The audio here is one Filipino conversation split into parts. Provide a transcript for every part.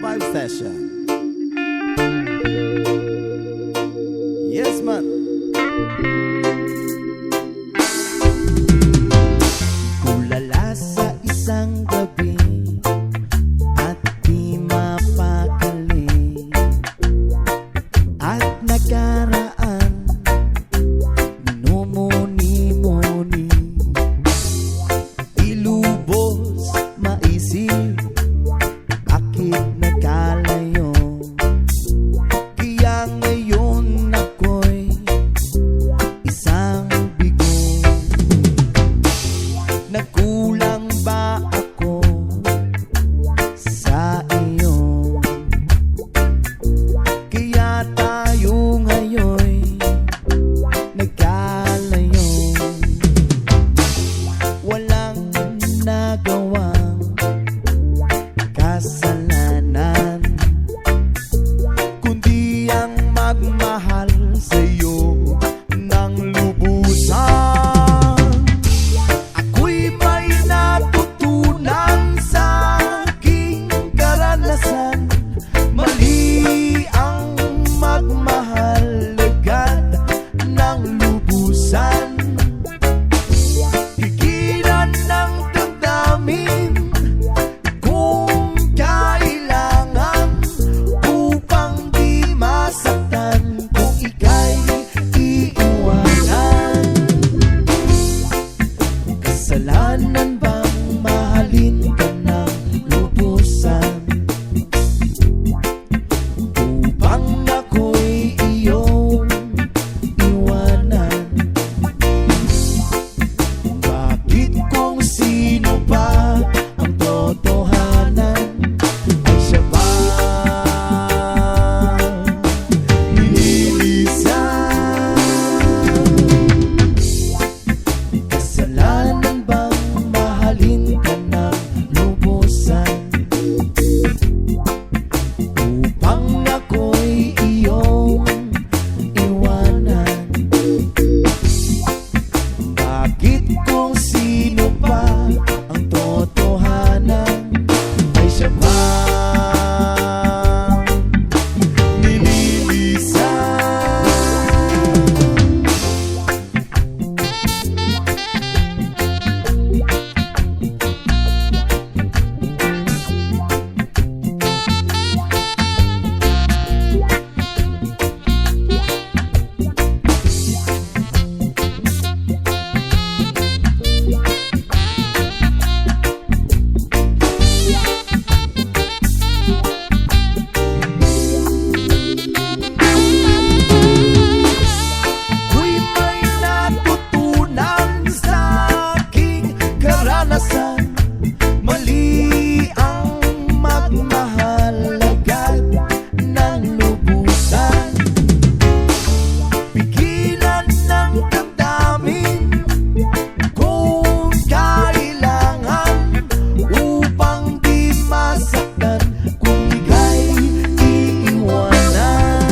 Vibe Session. Yes, man. Kulala sa isang gabi at di mapakali, at nakaraan minumuni-muni, ilubos maisip bakit nagkalayo. Kaya ngayon ako'y isang bigo. Nagkulang ba ako sa iyo? Kaya tayo ngayon'y nagkalayo. Walang nagawang kasalanan, kundi ang magmahal sa'yo ng lubusan. Ako'y may natutunan sa aking karanasan. Mali ang magmahal agad ng lubusan. Pigilan ng damdamin kung kailangan, upang di masaktan kung ika'y iiwanan. Kasalanan bang mahalin ka ng lubusan, upang ako'y iyong iwanan? Bakit kung sino pa ang totohanan ay siya ba nililisan? Kasalanan bang mahalin ka ng lubusan, upang ako'y iyong iwanan? Bakit kung sino pa ang totohanan ay siya ba nililisan? Ako'y may natutunan sa aking karanasan. Mali ang magmahal agad ng lubusan. Pigilan ng damdamin kung kailangan, upang di masaktan kung ika'y iiwanan.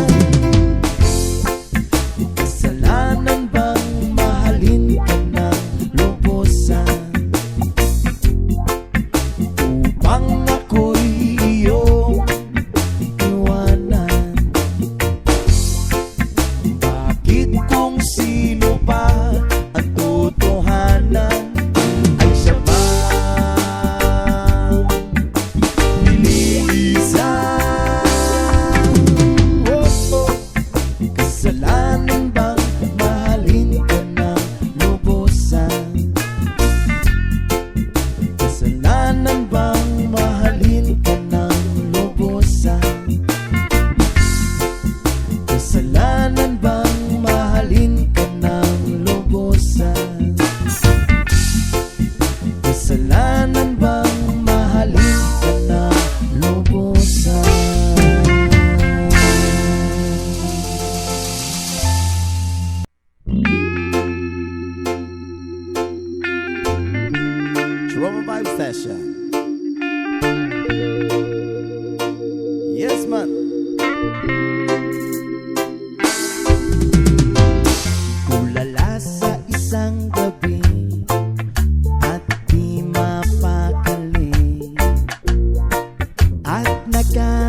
Kasalanan bang mahalin ka ng lubusan, upang ako'y iyong iwanan? Bakit kung sino pa ang totohanan ay siya ba nililisan? Kasalanan bang mahalin ka ng lubusan, kasalanan bang mahalin ka ng lubusan, kasalanan bang mahalin ka ng lubusan, kasalanan bang mahalin ka ng lubusan? Trauma Vibe Session. Yes, man. Kulala sa isang gabi at di mapakali, at nagka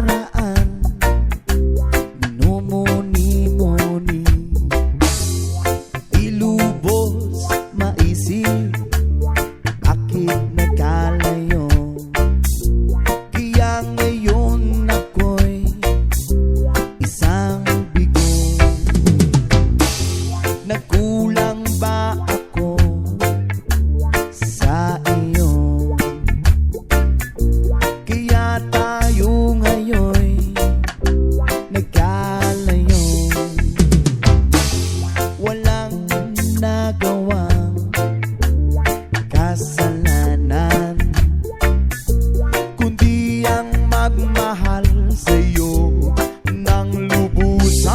kasalanan, kundi ang magmahal sa'yo ng lubusan.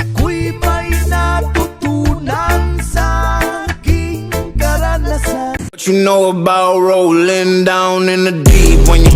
Ako'y may natutunan sa aking karanasan. What you know about rolling down in the deep when you